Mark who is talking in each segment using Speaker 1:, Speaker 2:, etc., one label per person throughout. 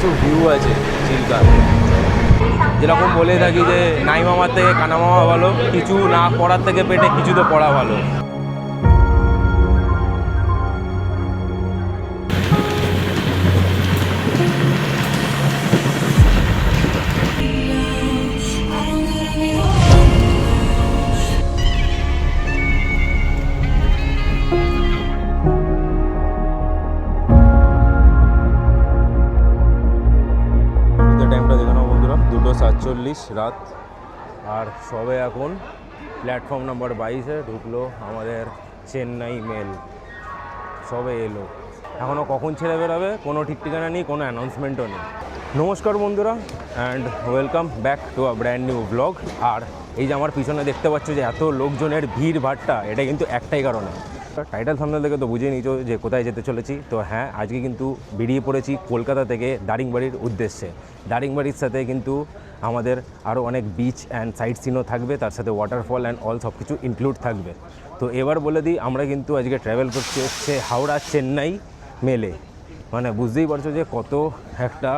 Speaker 1: কিছু ভিউ আছে চিল্কা। যেরকম বলে থাকি যে নাই মামার থেকে কানা মামা ভালো, কিছু না পড়ার থেকে পেটে কিছু তো পড়া ভালো। টাইমটা দেখে নাও বন্ধুরা, 2:47 রাত। আর সবে এখন প্ল্যাটফর্ম নাম্বার 22-এ ঢুকলো আমাদের চেন্নাই মেল, সবে এলো। এখনও কখন ছেড়ে বেরোবে কোনো ঠিক ঠিকানা নেই, কোনো অ্যানাউন্সমেন্টও নেই। নমস্কার বন্ধুরা, and welcome back to a brand new blog. আর এই যে আমার পিছনে দেখতে পাচ্ছ যে এত লোকজনের ভিড় ভাট্টা, এটা কিন্তু একটাই কারণে। টাইটেল থাম্বনেল থেকে তো বুঝে নিয়েছো যে কোথায় যেতে চলেছি। তো হ্যাঁ, আজকে কিন্তু বেরিয়ে পড়েছি কলকাতা থেকে দারিংবাড়ির উদ্দেশ্যে। দারিংবাড়ির সাথে কিন্তু আমাদের আরও অনেক বিচ অ্যান্ড সাইট সিনও থাকবে, তার সাথে ওয়াটারফল অ্যান্ড অল সব কিছু ইনক্লুড থাকবে। তো এবার বলে দিই, আমরা কিন্তু আজকে ট্রাভেল করছি হচ্ছে হাওড়া চেন্নাই মেলে। মানে বুঝতেই পারছো যে কত একটা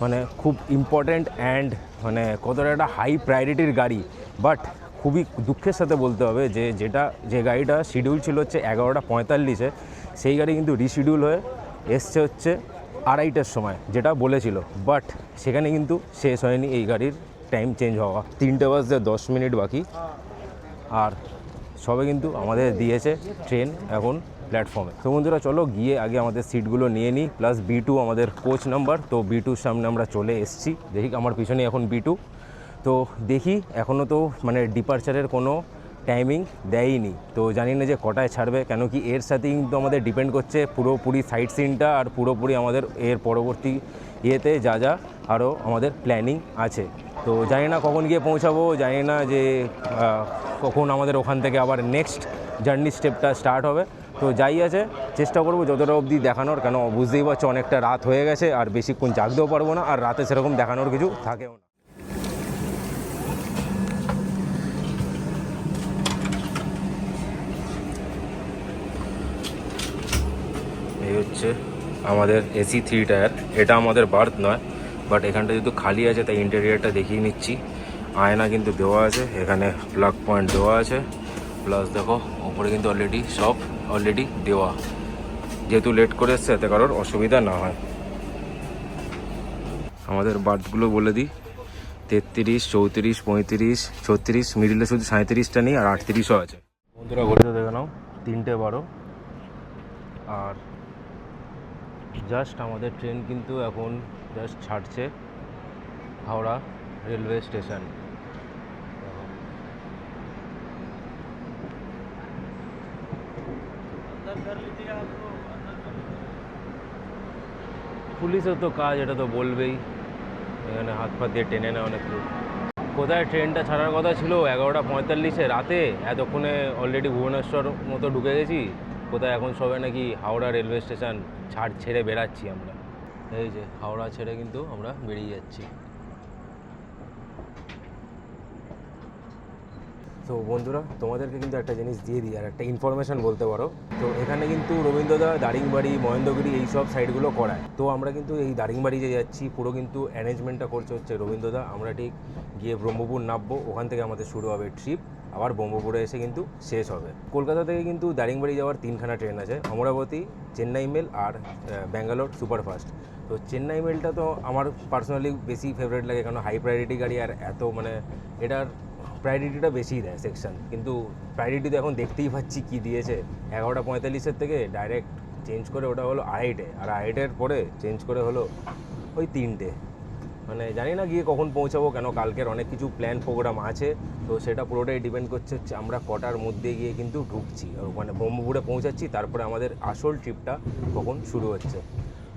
Speaker 1: মানে খুব ইম্পর্ট্যান্ট অ্যান্ড মানে কতটা একটা হাই প্রায়োরিটির গাড়ি। বাট খুবই দুঃখের সাথে বলতে হবে যে যে গাড়িটা শিডিউল ছিল হচ্ছে 11:45-এ, সেই গাড়ি কিন্তু রিশিডিউল হয়ে এসছে হচ্ছে 2:30-এর সময়, যেটা বলেছিল। বাট সেখানে কিন্তু শেষ হয়নি এই গাড়ির টাইম চেঞ্জ হওয়া। 3:10 বাকি। আর সবে কিন্তু আমাদের দিয়েছে ট্রেন এখন প্ল্যাটফর্মে। তো বন্ধুরা চলো গিয়ে আগে আমাদের সিটগুলো নিয়ে নিই, প্লাস B2 আমাদের কোচ নাম্বার। তো B2-র সামনে আমরা চলে এসেছি। দেখি আমার পিছনে এখন B2। তো দেখি এখনও তো মানে ডিপারচারের কোনো টাইমিং দেয়নি, তো জানি না যে কটায় ছাড়বে, কেন কি এর সাথে কিন্তু আমাদের ডিপেন্ড করছে পুরোপুরি সাইট সিনটা আর পুরোপুরি আমাদের এর পরবর্তী ইয়েতে যা যা আরও আমাদের প্ল্যানিং আছে। তো জানি না কখন গিয়ে পৌঁছাবো, জানি না যে কখন আমাদের ওখান থেকে আবার নেক্সট জার্নি স্টেপটা স্টার্ট হবে। তো যাই আছে চেষ্টা করবো যতটা অবধি দেখানোর, কেন বুঝতেই পারছো অনেকটা রাত হয়ে গেছে আর বেশিক্ষণ জাগতেও পারবো না, আর রাতে সেরকম দেখানোর কিছু থাকেও না। এই হচ্ছে আমাদের AC 3 টায়ার। এটা আমাদের বার্থ নয়, বাট এখানটা যেহেতু খালি আছে তাই ইন্টেরিয়ারটা দেখিয়ে নিচ্ছি। আয়না কিন্তু দেওয়া আছে, এখানে প্লাগ পয়েন্ট দেওয়া আছে, প্লাস দেখো ওপরে কিন্তু সব অলরেডি দেওয়া, যেহেতু লেট করে এসছে এতে কারোর অসুবিধা না হয়। আমাদের বার্থগুলো বলে দিই, 33, 34, 35, 36, মিডিলে শুধু 37টা নেই, আর 38ও আছে। বন্ধুরা ঘড়িতে দেখে নাও 3:12। আর জাস্ট আমাদের ট্রেন কিন্তু এখন জাস্ট ছাড়ছে হাওড়া রেলওয়ে স্টেশন। পুলিশের তো কাজ, এটা তো বলবেই, এখানে হাত পা দিয়ে টেনে নেয় অনেক লোক। কোথায় ট্রেনটা ছাড়ার কথা ছিল 11:45-এ রাতে, এতক্ষণে অলরেডি ভুবনেশ্বর মতো ঢুকে গেছি। কোথায় এখন সবে নাকি হাওড়া রেলওয়ে স্টেশন ছেড়ে বেরাচ্ছি আমরা। এই যে হাওড়া ছেড়ে কিন্তু আমরা বেরিয়ে যাচ্ছি। তো বন্ধুরা তোমাদেরকে কিন্তু একটা জিনিস দিয়ে দিই, আর একটা ইনফরমেশান বলতে পারো। তো এখানে কিন্তু রবীন্দ্রদা, দারিংবাড়ি, মহেন্দ্রগিরি এই সব সাইডগুলো করায়। তো আমরা কিন্তু এই দারিংবাড়ি যে যাচ্ছি পুরো কিন্তু অ্যারেঞ্জমেন্টটা করছে হচ্ছে রবীন্দ্রদা। আমরা ঠিক গিয়ে ব্রহ্মপুর নামবো, ওখান থেকে আমাদের শুরু হবে ট্রিপ, আবার ব্রহ্মপুরে এসে কিন্তু শেষ হবে। কলকাতা থেকে কিন্তু দারিংবাড়ি যাওয়ার 3খানা ট্রেন আছে, অমরাবতী, চেন্নাই মেল আর ব্যাঙ্গালোর সুপারফাস্ট। তো চেন্নাই মেলটা তো আমার পার্সোনালি বেশি ফেভারিট লাগে, কারণ হাই প্রায়োরিটি গাড়ি আর এত মানে এটার প্রায়োরিটিটা বেশিই দেয় সেকশন। কিন্তু প্রায়োরিটি তো এখন দেখতেই পাচ্ছি কী দিয়েছে, 11:45-এর থেকে ডাইরেক্ট চেঞ্জ করে ওটা হলো 2:30, আর 2:30-এর পরে চেঞ্জ করে হলো ওই 3টে। মানে জানি না গিয়ে কখন পৌঁছাবো, কেন কালকের অনেক কিছু প্ল্যান প্রোগ্রাম আছে। তো সেটা পুরোটাই ডিপেন্ড করছে হচ্ছে আমরা কটার মধ্যে গিয়ে কিন্তু ঢুকছি, মানে ব্রহ্মপুরে পৌঁছাচ্ছি, তারপরে আমাদের আসল ট্রিপটা কখন শুরু হচ্ছে।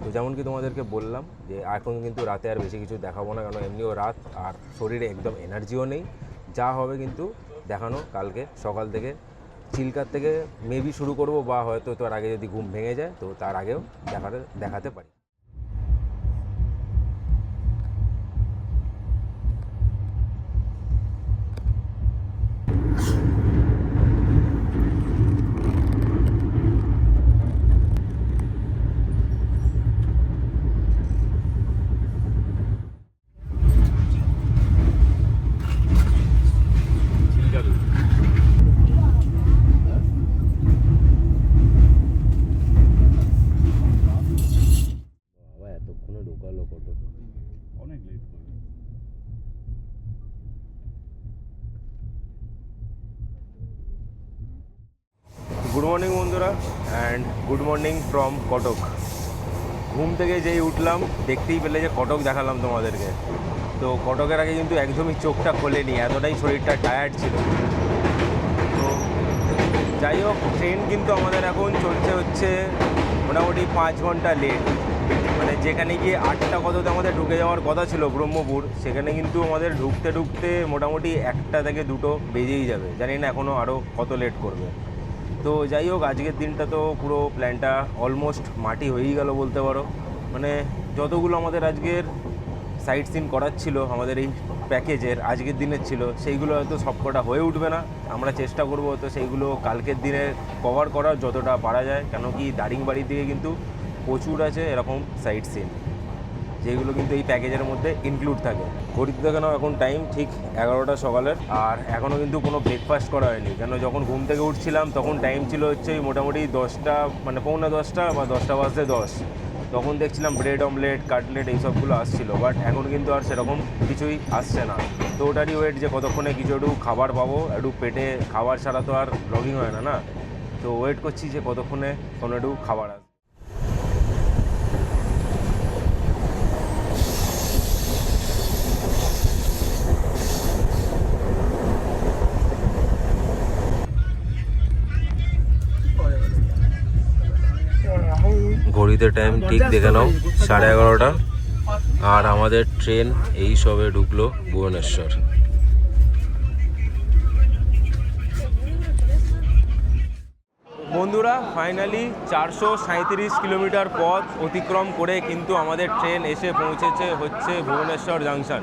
Speaker 1: তো যেমন কি তোমাদেরকে বললাম যে এখন কিন্তু রাতে আর বেশি কিছু দেখাবো না, কারণ এমনিও রাত আর শরীরে একদম এনার্জিও নেই। যা হবে কিন্তু দেখানো কালকে সকাল থেকে, চিল্কার থেকে মেবি শুরু করব, বা হয়তো তার আগে যদি ঘুম ভেঙে যায় তো তার আগেও দেখাতে পারি। গুড মর্নিং বন্ধুরা, and good morning from Cuttack. ঘুম থেকে যেই উঠলাম দেখতেই পেলে যে কটক দেখালাম তোমাদেরকে। তো কটকের আগে কিন্তু একদমই চোখটা খোলেনি, এতটাই শরীরটা টায়ার্ড ছিল। তো যাই হোক, ট্রেন কিন্তু আমাদের এখন চলছে হচ্ছে মোটামুটি 5 ঘন্টা লেট। মানে যেখানে গিয়ে 8টা কততে আমাদের ঢুকে যাওয়ার কথা ছিল ব্রহ্মপুর, সেখানে কিন্তু আমাদের ঢুকতে ঢুকতে মোটামুটি 1টা থেকে 2টো বেজেই যাবে। জানি না এখনও আরও কত লেট করবে। তো যাই হোক, আজকের দিনটা তো পুরো প্ল্যানটা অলমোস্ট মাটি হয়েই গেল বলতে পারো। মানে যতগুলো আমাদের আজকের সাইট সিন করার ছিল আমাদের এই প্যাকেজের, আজকের দিনের ছিল, সেইগুলো হয়তো সবকটা হয়ে উঠবে না। আমরা চেষ্টা করবো তো সেইগুলো কালকের দিনে কভার করার যতটা পারা যায়, কেন কি দারিংবাড়ির দিকে কিন্তু প্রচুর আছে এরকম সাইট সিন, যেগুলো কিন্তু এই প্যাকেজের মধ্যে ইনক্লুড থাকে। ঘড়িতে দেখানো এখন টাইম ঠিক 11টা সকালের, আর এখনও কিন্তু কোনো ব্রেকফাস্ট করা হয়নি। কেন যখন ঘুম থেকে উঠছিলাম তখন টাইম ছিল হচ্ছে মোটামুটি 10টা, মানে পৌনে 10টা বা 10টা বাজতে 10। তখন দেখছিলাম ব্রেড অমলেট, কাটলেট এইসবগুলো আসছিলো, বাট এখন কিন্তু আর সেরকম কিছুই আসছে না। তো ওটারই ওয়েট যে কতক্ষণে কিছু একটু খাবার পাবো, একটু পেটে খাবার ছাড়া তো আর ব্লগিং হয় না না। তো ওয়েট করছি যে কতক্ষণে কোনো একটু খাবার আসবে। ঘড়িতে টাইম ঠিক দেখে নাও 11:30, আর আমাদের ট্রেন এই সবে ঢুকলো ভুবনেশ্বর। বন্ধুরা, ফাইনালি 437 কিলোমিটার পথ অতিক্রম করে কিন্তু আমাদের ট্রেন এসে পৌঁছেছে হচ্ছে ভুবনেশ্বর জাংশন।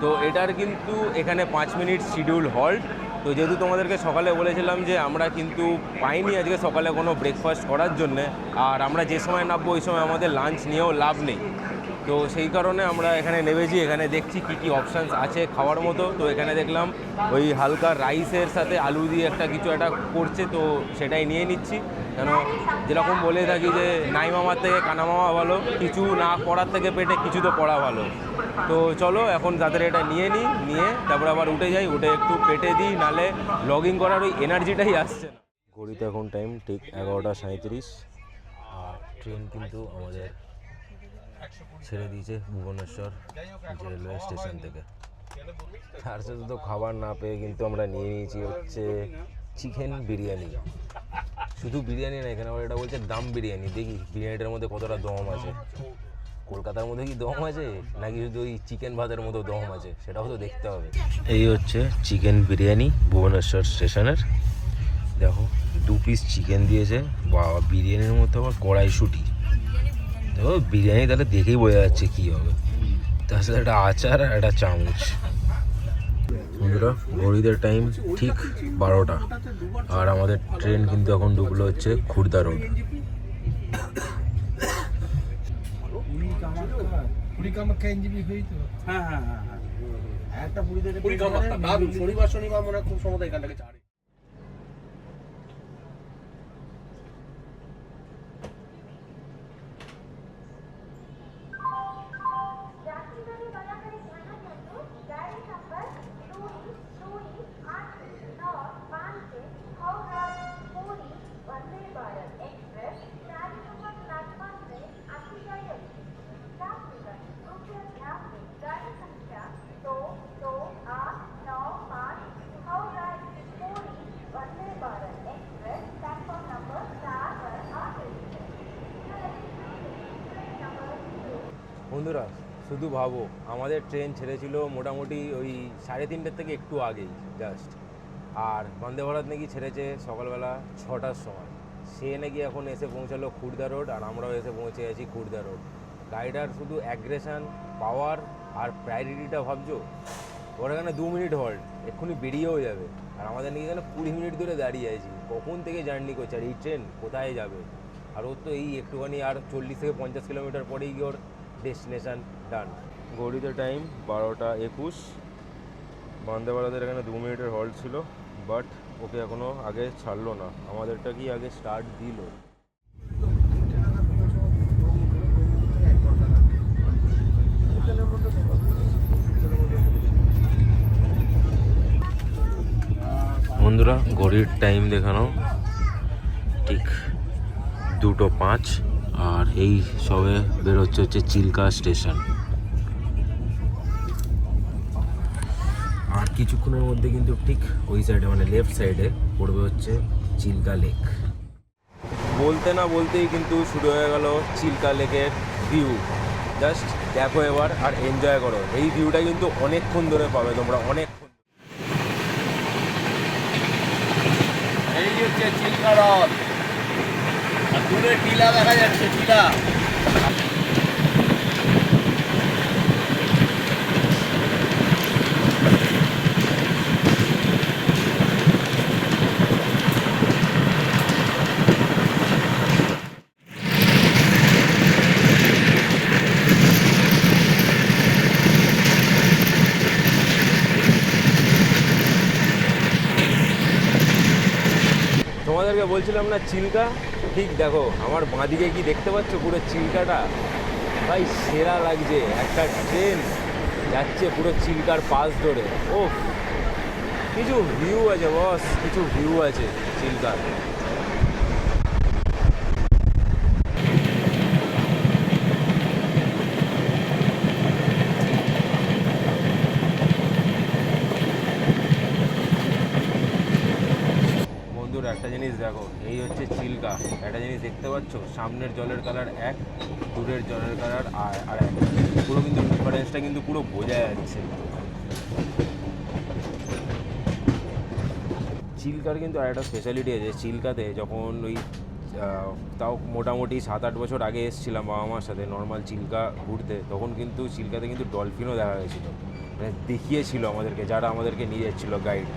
Speaker 1: তো এটার কিন্তু এখানে 5 মিনিট শিডিউল হল্ট। তো যেহেতু তোমাদেরকে সকালে বলেছিলাম যে আমরা কিন্তু পাইনি আজকে সকালে কোনো ব্রেকফাস্ট করার জন্যে, আর আমরা যে সময় নামবো ওই সময় আমাদের লাঞ্চ নিয়েও লাভ নেই। তো সেই কারণে আমরা এখানে নেমেছি। এখানে দেখছি কী কী অপশানস আছে খাওয়ার মতো। তো এখানে দেখলাম ওই হালকা রাইসের সাথে আলু দিয়ে একটা কিছু একটা করছে, তো সেটাই নিয়ে নিচ্ছি। কেন যেরকম বলে থাকি যে নাই মামার থেকে কানা মামা ভালো, কিছু না পড়ার থেকে পেটে কিছু তো পড়া ভালো। তো চলো এখন তাদের এটা নিয়ে তারপর আবার উঠে যাই, উঠে একটু পেটে দিই, নালে ব্লগিং করার ওই এনার্জিটাই আসছে না। ঘড়িতে এখন টাইম ঠিক 11:37, আর ট্রেন কিন্তু আমাদের ছেড়ে দিয়েছে ভুবনেশ্বর রেলওয়ে স্টেশন থেকে। তার সাথে তো খাবার না পেয়ে কিন্তু আমরা নিয়ে নিয়েছি হচ্ছে চিকেন বিরিয়ানি। শুধু বিরিয়ানি না, এখানে আবার এটা বলছে দাম বিরিয়ানি। দেখি বিরিয়ানিটার মধ্যে কতটা দম আছে, কলকাতার মধ্যে কি দম আছে নাকি শুধু ওই চিকেন ভাতের মতো দম আছে, সেটাও তো দেখতে হবে। এই হচ্ছে চিকেন বিরিয়ানি ভুবনেশ্বর স্টেশনের। দেখো 2 পিস চিকেন দিয়েছে, বাবা বিরিয়ানির মধ্যে আবার কড়াইশুঁটি। দেখো বিরিয়ানি তাহলে দেখেই বোঝা যাচ্ছে কী হবে। তার সাথে একটা আচার আর একটা চামচ। বন্ধুরা, ঘড়িদের টাইম ঠিক 12টা, আর আমাদের ট্রেন কিন্তু এখন ঢুকলো হচ্ছে খুর্দা রোড।
Speaker 2: শনিবার মনে হয় খুব সময় এখান থেকে ছাড়ে।
Speaker 1: বন্ধুরা, শুধু ভাবো আমাদের ট্রেন ছেড়েছিল মোটামুটি ওই 3:30 থেকে একটু আগেই জাস্ট, আর বন্দে ভারত নাকি ছেড়েছে সকালবেলা 6টার সময়। সে নাকি এখন এসে পৌঁছালো খুর্দা রোড, আর আমরাও এসে পৌঁছে গেছি খুর্দা রোড। গাড়িটার শুধু অ্যাগ্রেশন, পাওয়ার আর প্রায়োরিটিটা ভাবছো। ওর এখানে 2 মিনিট হল্ট, এক্ষুনি বেরিয়েও যাবে, আর আমাদের নাকি এখানে 20 মিনিট ধরে দাঁড়িয়ে আছি। কখন থেকে জার্নি করছে, আর এই ট্রেন কোথায় যাবে? আর ওর তো এই একটুখানি আর 40 থেকে 50 কিলোমিটার পরেই গিয়ে ওর ডেস্টিনেশন ডান। ঘড়িতে টাইম 12:21। বন্দে ভারতের এখানে 2 মিনিটের হল্ট ছিল, বাট ওকে এখনও আগে ছাড়লো না, আমাদেরটা কি আগে স্টার্ট দিল। বন্ধুরা, ঘড়ির টাইম দেখানো ঠিক 2:05 আর এই সবে বেরোচ্ছে চিল্কা স্টেশন। আর কিছুক্ষণের মধ্যে কিন্তু ঠিক ওই সাইডে মানে লেফট সাইডে পড়বে হচ্ছে চিল্কা লেক। বলতে না বলতেই কিন্তু শুরু হয়ে গেল চিল্কা লেকের ভিউ। জাস্ট দেখো এবার আর এনজয় করো। এই ভিউটা কিন্তু অনেকক্ষণ ধরে পাবে তোমরা, অনেকক্ষণ।
Speaker 2: এই হচ্ছে চিল্কা হ্রদ আর দূরে টিলা দেখা যাচ্ছে, টিলা।
Speaker 1: তোমাদেরকে বলছিলাম না চিল্কা, ঠিক দেখো আমার বাঁদিকে কি দেখতে পাচ্ছ পুরো চিল্কাটা। ভাই সেরা লাগছে, একটা ট্রেন যাচ্ছে পুরো চিল্কার পাশ ধরে। ও কিছু ভিউ আছে বস, কিছু ভিউ আছে চিল্কার। একটা জিনিস দেখো, এই হচ্ছে চিল্কা। একটা জিনিস দেখতে পাচ্ছ, সামনের জলের কালার এক, দূরের জলের কালার আর এক। পুরো কিন্তু ডিফারেন্সটা কিন্তু পুরো বোঝা যাচ্ছে। চিল্কার কিন্তু আর একটা স্পেশালিটি আছে, চিল্কাতে যখন ওই তাও মোটামুটি 7-8 বছর আগে এসেছিলাম বাবা মার সাথে নর্মাল চিল্কা ঘুরতে, তখন কিন্তু চিল্কাতে কিন্তু ডলফিনও দেখা গেছিলো, মানে দেখিয়েছিল আমাদেরকে যারা আমাদেরকে নিয়ে যাচ্ছিলো গাইড।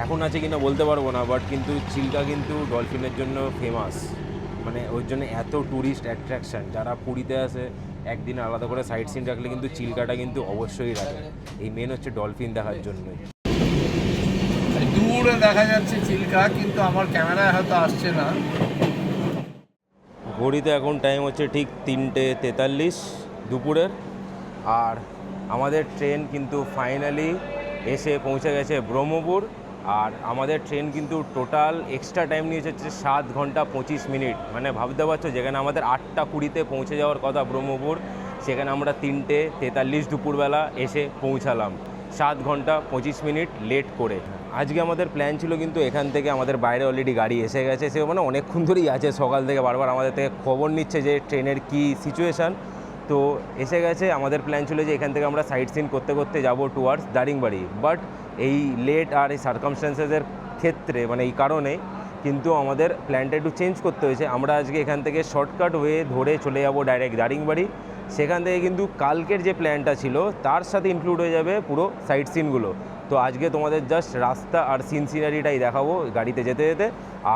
Speaker 1: এখন আছে কিনা বলতে পারবো না, বাট কিন্তু চিল্কা কিন্তু ডলফিনের জন্য ফেমাস। মানে ওর জন্য এত ট্যুরিস্ট অ্যাট্রাকশান, যারা পুরীতে আসে একদিন আলাদা করে সাইট সিন রাখলে কিন্তু চিল্কাটা কিন্তু অবশ্যই রাখে। এই মেন হচ্ছে ডলফিন দেখার জন্যই।
Speaker 2: দূরে দেখা যাচ্ছে চিল্কা, কিন্তু আমার ক্যামেরায় হয়তো আসছে না।
Speaker 1: ঘড়িতে এখন টাইম হচ্ছে ঠিক 3:43 দুপুরের। আর আমাদের ট্রেন কিন্তু ফাইনালি এসে পৌঁছে গেছে ব্রহ্মপুর। আর আমাদের ট্রেন কিন্তু টোটাল এক্সট্রা টাইম নিয়েছে হচ্ছে 7 ঘন্টা 25 মিনিট। মানে ভাবতে পারছো, যেখানে আমাদের 8:20 পৌঁছে যাওয়ার কথা ব্রহ্মপুর, সেখানে আমরা 3:43 দুপুরবেলা এসে পৌঁছালাম 7 ঘন্টা 25 মিনিট লেট করে। আজকে আমাদের প্ল্যান ছিল কিন্তু এখান থেকে আমাদের বাইরে অলরেডি গাড়ি এসে গেছে, সে মানে অনেকক্ষণ ধরেই আছে, সকাল থেকে বারবার আমাদের থেকে খবর নিচ্ছে যে ট্রেনের কী সিচুয়েশান। তো এসে গেছে। আমাদের প্ল্যান ছিল যে এখান থেকে আমরা সাইট সিন করতে করতে যাব টুয়ার্ডস দারিংবাড়ি, বাট এই লেট আর এই সার্কামস্ট্যান্সেসের ক্ষেত্রে মানে এই কারণে কিন্তু আমাদের প্ল্যানটা একটু চেঞ্জ করতে হয়েছে। আমরা আজকে এখান থেকে শর্টকাট ওয়ে ধরে চলে যাব ডাইরেক্ট দারিংবাড়ি। সেখান থেকে কিন্তু কালকের যে প্ল্যানটা ছিল তার সাথে ইনক্লুড হয়ে যাবে পুরো সাইট সিনগুলো। তো আজকে তোমাদের জাস্ট রাস্তা আর সিনারিটাই দেখাবো গাড়িতে যেতে যেতে,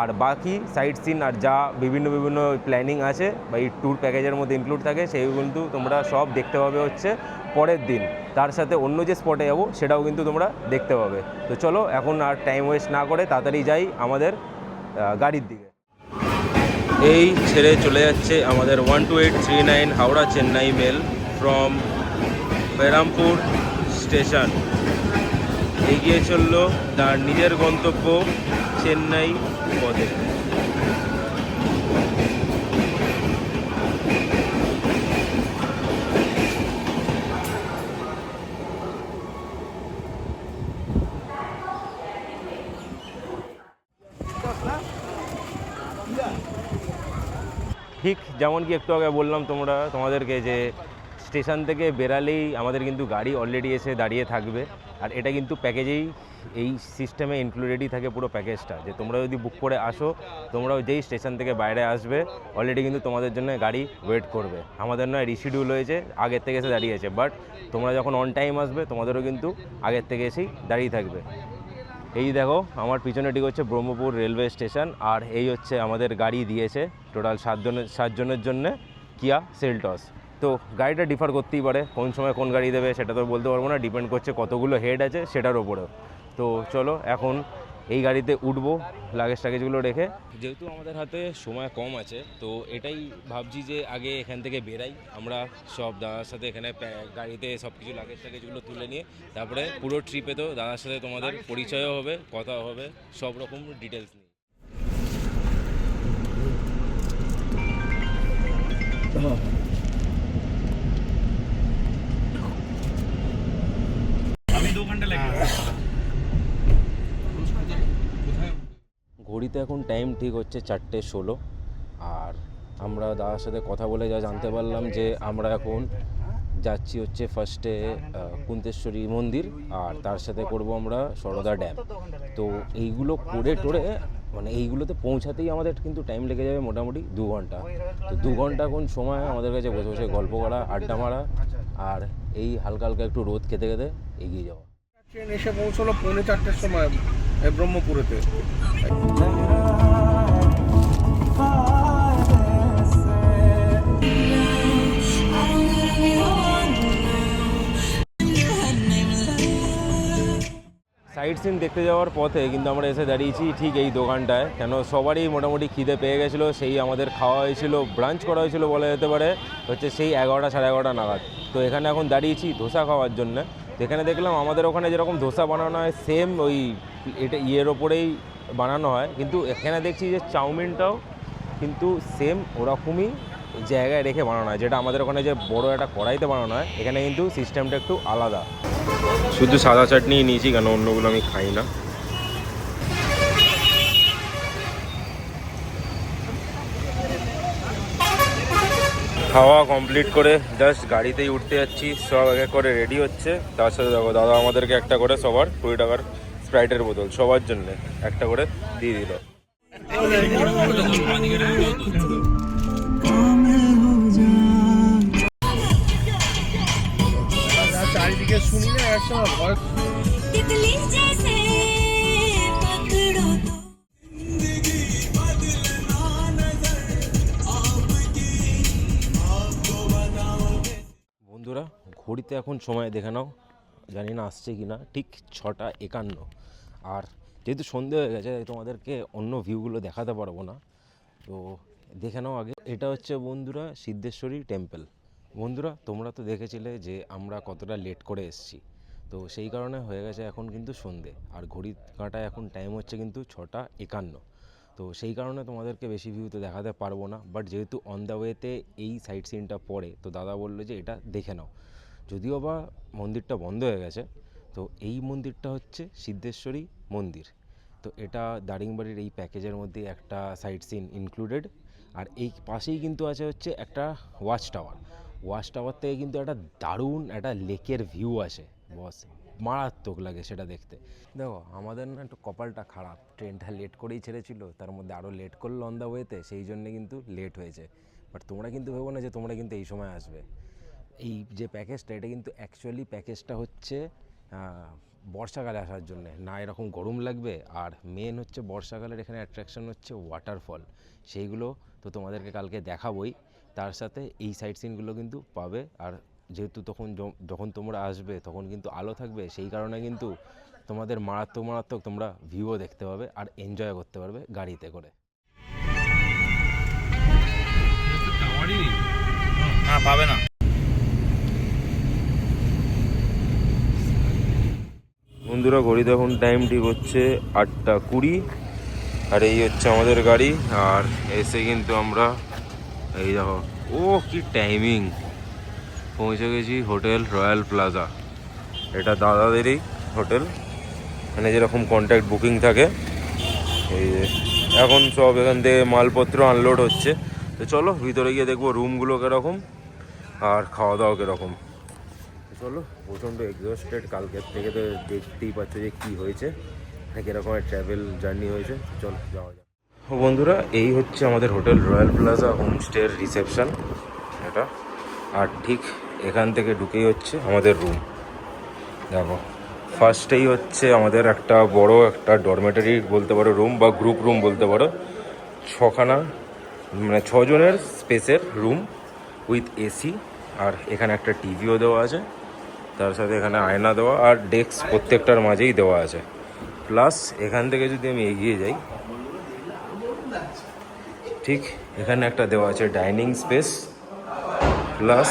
Speaker 1: আর বাকি সাইট সিন আর যা বিভিন্ন প্ল্যানিং আছে বা এই ট্যুর প্যাকেজের মধ্যে ইনক্লুড থাকে সেইগুলো কিন্তু তোমরা সব দেখতে পাবে হচ্ছে পরের দিন। তার সাথে অন্য যে স্পটে যাবো সেটাও কিন্তু তোমরা দেখতে পাবে। তো চলো এখন আর টাইম ওয়েস্ট না করে তাড়াতাড়ি যাই আমাদের গাড়ির দিকে। এই ছেড়ে চলে যাচ্ছে আমাদের 12839 Howrah Chennai mail from Berhampur station. এগিয়ে চলল তার নিজের গন্তব্য চেন্নাই পথে। ঠিক যেমন কি একটু আগে বললাম তোমাদেরকে যে স্টেশন থেকে বেরালেই আমাদের কিন্তু গাড়ি অলরেডি এসে দাঁড়িয়ে থাকবে। আর এটা কিন্তু প্যাকেজেই এই সিস্টেমে ইনক্লুডেডই থাকে পুরো প্যাকেজটা, যে তোমরা যদি বুক করে আসো, তোমরাও যেই স্টেশন থেকে বাইরে আসবে অলরেডি কিন্তু তোমাদের জন্য গাড়ি ওয়েট করবে। আমাদের নয় রিশিডিউল হয়েছে, আগের থেকে এসে দাঁড়িয়েছে, বাট তোমরা যখন অন টাইম আসবে তোমাদেরও কিন্তু আগের থেকে এসেই দাঁড়িয়ে থাকবে। এই দেখো আমার পিছনেটি হচ্ছে ব্রহ্মপুর রেলওয়ে স্টেশন, আর এই হচ্ছে আমাদের গাড়ি দিয়েছে টোটাল 7 জনের জন্য কিয়া সেলটস। তো গাড়িটা ডিফার করতেই পারে, কোন সময় কোন গাড়ি দেবে সেটা তো বলতে পারবো না, ডিপেন্ড করছে কতগুলো হেড আছে সেটার ওপরেও। তো চলো এখন এই গাড়িতে উঠবো লাগেজগুলো রেখে। যেহেতু আমাদের হাতে সময় কম আছে, তো এটাই ভাবছি যে আগে এখান থেকে বেরাই আমরা সব দাদার সাথে, এখানে গাড়িতে সব কিছু লাগেজগুলো তুলে নিয়ে তারপরে পুরো ট্রিপে তো দাদার সাথে তোমাদের পরিচয়ও হবে, কথা হবে, সব রকম ডিটেলস নিয়ে। ঘড়িতে এখন টাইম ঠিক হচ্ছে 4:16, আর আমরা দাদার সাথে কথা বলে যা জানতে পারলাম যে আমরা এখন যাচ্ছি হচ্ছে ফার্স্টে কুন্তেশ্বরী মন্দির, আর তার সাথে করব আমরা সরদা ড্যাম। তো এইগুলো করে টোরে মানে এইগুলোতে পৌঁছাতেই আমাদের কিন্তু টাইম লেগে যাবে মোটামুটি 2 ঘন্টা। তো 2 ঘন্টা এখন সময় আমাদের কাছে বসে বসে গল্প করা, আড্ডা মারা, আর এই হালকা হালকা একটু রোদ খেতে খেতে এগিয়ে যাওয়া।
Speaker 3: ট্রেন এসে পৌঁছলো 4:45-র সময় ব্রহ্মপুরেতে।
Speaker 1: সাইট সিন দেখতে যাওয়ার পথে কিন্তু আমরা এসে দাঁড়িয়েছি ঠিক এই দোকানটায়, কেন সবারই মোটামুটি খিদে পেয়ে গেছিলো। সেই আমাদের খাওয়া হয়েছিল, ব্রাঞ্চ করা হয়েছিল বলা যেতে পারে হচ্ছে সেই 11টা সাড়ে 11টা নাগাদ। তো এখানে এখন দাঁড়িয়েছি ধোসা খাওয়ার জন্য। তো এখানে দেখলাম আমাদের ওখানে যেরকম ধোসা বানানো হয় সেম ওই এটা ইয়ের ওপরেই বানানো হয়, কিন্তু এখানে দেখছি যে চাউমিনটাও কিন্তু সেম ওরকমই জায়গায় রেখে বানানো হয়, যেটা আমাদের ওখানে যে বড় একটা কড়াইতে বানানো হয়, এখানে কিন্তু সিস্টেমটা একটু আলাদা। শুধু সাদা চাটনি নিয়েছি, কেন অন্যগুলো আমি খাই না। খাওয়া কমপ্লিট করে জাস্ট গাড়িতেই উঠতে যাচ্ছি, সব এক এক করে রেডি হচ্ছে। তার সাথে দেখো দাদা আমাদেরকে একটা করে সবার 20 টাকার স্প্রাইটের বোতল সবার জন্য একটা করে দিয়ে দিল।
Speaker 3: চারিদিকে শুনি না একসময় ভয়।
Speaker 4: तितली जैसे पकड़ो तो
Speaker 1: বন্ধুরা ঘড়িতে এখন সময় দেখে নাও, জানি না আসছে কি না, ঠিক 6:51। আর যেহেতু সন্ধে হয়ে গেছে তাই তোমাদেরকে অন্য ভিউগুলো দেখাতে পারবো না, তো দেখে নাও আগে। এটা হচ্ছে বন্ধুরা সিদ্ধেশ্বরী টেম্পল। বন্ধুরা তোমরা তো দেখেছিলে যে আমরা কতটা লেট করে এসেছি, তো সেই কারণে হয়ে গেছে এখন কিন্তু সন্ধে, আর ঘড়ির কাঁটায় এখন টাইম হচ্ছে কিন্তু 6:51। তো সেই কারণে তোমাদেরকে বেশি ভিউ তো দেখাতে পারবো না, বাট যেহেতু অন দ্য ওয়েতে এই সাইট সিনটা পড়ে, তো দাদা বললো যে এটা দেখে নাও। যদিও বা মন্দিরটা বন্ধ হয়ে গেছে, তো এই মন্দিরটা হচ্ছে সিদ্ধেশ্বরী মন্দির। তো এটা দারিংবাড়ির এই প্যাকেজের মধ্যে একটা সাইট সিন ইনক্লুডেড। আর এই পাশেই কিন্তু আছে হচ্ছে একটা ওয়াচ টাওয়ার। ওয়াচ টাওয়ার থেকে কিন্তু একটা দারুণ একটা লেকের ভিউ আসে, বস মারাত্মক লাগে সেটা দেখতে। দেখো আমাদের না একটু কপালটা খারাপ, ট্রেনটা লেট করেই ছেড়েছিল, তার মধ্যে আরও লেট করলো অন দ্য ওয়েতে, সেই জন্যে কিন্তু লেট হয়েছে। বাট তোমরা কিন্তু ভেবো না যে তোমরা কিন্তু এই সময় আসবে। এই যে প্যাকেজটা, এটা কিন্তু অ্যাকচুয়ালি প্যাকেজটা হচ্ছে বর্ষাকালে আসার জন্য, না এরকম গরম লাগবে। আর মেন হচ্ছে বর্ষাকালের এখানে অ্যাট্রাকশন হচ্ছে ওয়াটারফল, সেইগুলো তো তোমাদেরকে কালকে দেখাবোই। তার সাথে এই সাইট সিনগুলো কিন্তু পাবে। আর যেহেতু যখন তোমরা আসবে তখন কিন্তু আলো থাকবে, সেই কারণে কিন্তু তোমাদের মারাত্মক তোমরা ভিউও দেখতে পাবে আর এনজয় করতে পারবে গাড়িতে করে।
Speaker 2: না পাবে না।
Speaker 1: বন্ধুরা ঘড়িতে এখন টাইম ঠিক হচ্ছে 8:20, আর এই হচ্ছে আমাদের গাড়ি। আর এসে কিন্তু আমরা এই দেখো, ও কি টাইমিং, পৌঁছে গেছি হোটেল রয়্যাল প্লাজা। এটা দাদাদেরই হোটেল, মানে যেরকম কন্ট্যাক্ট বুকিং থাকে। এই যে এখন সব এখান থেকে মালপত্র আনলোড হচ্ছে। তো চলো ভিতরে গিয়ে দেখবো রুমগুলো কীরকম আর খাওয়া দাওয়া কীরকম। চলো, প্রচণ্ড এক্সস্টেড কালকের থেকে, তো দেখতেই পাচ্ছ যে কী হয়েছে, কীরকম ট্রাভেল জার্নি হয়েছে। চলো যাওয়া যাক। বন্ধুরা এই হচ্ছে আমাদের হোটেল রয়্যাল প্লাজা হোমস্টের রিসেপশন এটা, আর ঠিক এখান থেকে ঢুকেই হচ্ছে আমাদের রুম। দেখো ফার্স্টেই হচ্ছে আমাদের একটা বড় একটা ডরমেটারি বলতে পারো, রুম বা গ্রুপ রুম বলতে পারো, 6খানা মানে 6 জনের স্পেসের রুম উইথ এসি। আর এখানে একটা টিভিও দেওয়া আছে, তার সাথে এখানে আয়না দেওয়া, আর ডেস্ক প্রত্যেকটার মাঝেই দেওয়া আছে। প্লাস এখান থেকে যদি আমি এগিয়ে যাই, ঠিক এখানে একটা দেওয়া আছে ডাইনিং স্পেস, প্লাস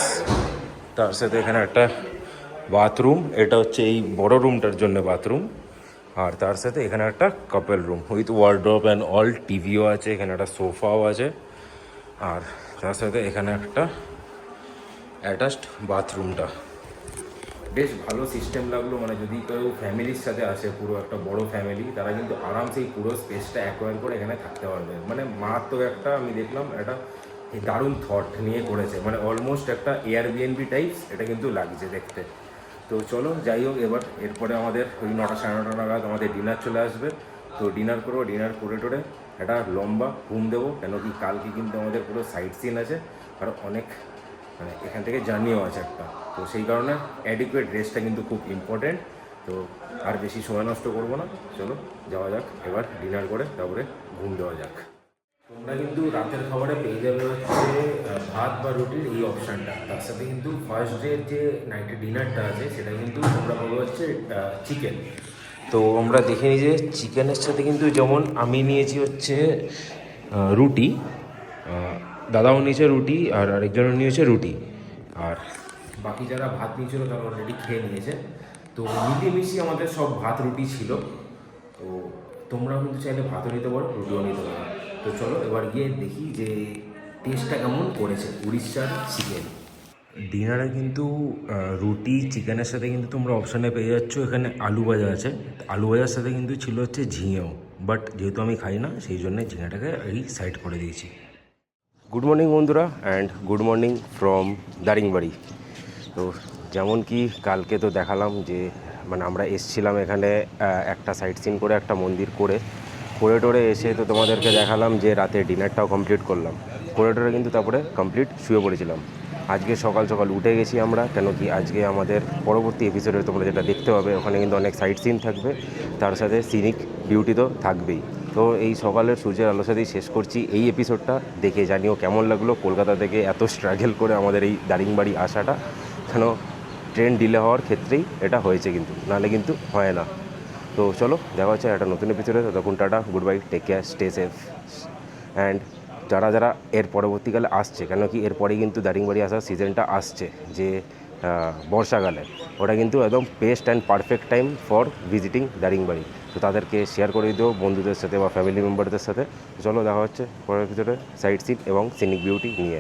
Speaker 1: তার সাথে এখানে একটা বাথরুম, এটা হচ্ছে এই বড় রুমটার জন্য বাথরুম। আর তার সাথে এখানে একটা কাপল room with wardrobe and all, টিভিও আছে, এখানে একটা সোফাও আছে। আর তার সাথে এখানে একটা অ্যাটাচড বাথরুমটা, বেশ ভালো সিস্টেম লাগলো। মানে যদি কেউ ফ্যামিলির সাথে আসে, পুরো একটা বড় ফ্যামিলি, তারা কিন্তু আরামসে পুরো স্পেসটা অ্যাকোয়ার করে এখানে থাকতে পারবে। মানে মারাত্মক একটা, আমি দেখলাম একটা দারুণ থট নিয়ে করেছে, মানে অলমোস্ট একটা এয়ারবিএনবি টাইপস এটা কিন্তু লাগছে দেখতে। তো চলো যাই হোক, এরপরে আমাদের ওই 9টা সাড়ে 9টা নাগাদ আমাদের ডিনার চলে আসবে। তো ডিনার করবো, ডিনার করে টোরে একটা লম্বা ঘুম দেবো, কেন কি কালকে কিন্তু আমাদের পুরো সাইট সিন আছে, আর অনেক মানে এখান থেকে জার্নিও আছে একটা। তো সেই কারণে অ্যাডিকুয়েট রেস্টটা কিন্তু খুব ইম্পর্টেন্ট। তো আর বেশি সময় নষ্ট করবো না, চলো যাওয়া যাক এবার ডিনার করে, তারপরে ঘুম দেওয়া যাক। তোমরা কিন্তু রাতের খাবারে পেয়ে যাবে হচ্ছে ভাত বা রুটির এই অপশানটা, তার সাথে কিন্তু ফার্স্ট ডে যে নাইটের ডিনারটা আছে সেটা কিন্তু তোমরা পাবো হচ্ছে চিকেন। তো আমরা দেখে নিই যে চিকেনের সাথে কিন্তু যেমন আমি নিয়েছি হচ্ছে রুটি, দাদাও নিয়েছে রুটি, আর আরেকজনও নিয়েছে রুটি, আর বাকি যারা ভাত নিয়েছিল তারা অলরেডি খেয়ে নিয়েছে। তো মিলেমিশি আমাদের সব ভাত রুটি ছিল। তো তোমরাও কিন্তু চাইলে ভাতও নিতে পারো, রুটিও নিতে পারো। তো চলো এবার গিয়ে দেখি যে টেস্টটা কেমন করেছে উড়িষ্যার চিকেন। ডিনারে কিন্তু রুটি চিকেনের সাথে কিন্তু তোমরা অপশানে পেয়ে যাচ্ছ এখানে আলু ভাজা আছে, আলু ভাজার সাথে কিন্তু ছিল হচ্ছে ঝিঙেও, বাট যেহেতু আমি খাই না সেই জন্য ঝিঙেটাকে এই সাইড করে দিয়েছি। গুড মর্নিং বন্ধুরা, and good morning from Daringbadi. তো যেমন কি কালকে তো দেখালাম যে মানে আমরা এসছিলাম এখানে একটা সাইট সিন করে, একটা মন্দির করে টোরে এসে তো তোমাদেরকে দেখালাম যে রাতে ডিনারটাও কমপ্লিট করলাম। টোরে কিন্তু তারপরে কমপ্লিট শুয়ে পড়েছিলাম। আজকে সকাল সকাল উঠে গেছি আমরা, কেন কি আজকে আমাদের পরবর্তী এপিসোডে তোমরা যেটা দেখতে পাবে ওখানে কিন্তু অনেক সাইট সিন থাকবে, তার সাথে সিনিক বিউটি তো থাকবেই। তো এই সকালের সূর্যের আলোর সাথেই শেষ করছি এই এপিসোডটা। দেখে জানিও কেমন লাগলো কলকাতা থেকে এত স্ট্রাগল করে আমাদের এই দারিংবাড়ি আসাটা, কেন ট্রেন ডিলে হওয়ার ক্ষেত্রেই এটা হয়েছে, কিন্তু নাহলে কিন্তু হয় না। তো চলো দেখা হচ্ছে একটা নতুন এপিসোডে, ততক্ষণ tata, good bye, take care, stay safe. And যারা এর পরবর্তীকালে আসছে, কেন কি এরপরেই কিন্তু দারিংবাড়ি আসার সিজনটা আসছে, যে বর্ষাকালে, ওটা কিন্তু একদম best and perfect time for visiting Daringbadi. তো তাদেরকে শেয়ার করে দিও বন্ধুদের সাথে বা ফ্যামিলি মেম্বারদের সাথে। চলো দেখা হচ্ছে পরের এপিসোডে সাইট সিন এবং সিনিক বিউটি নিয়ে।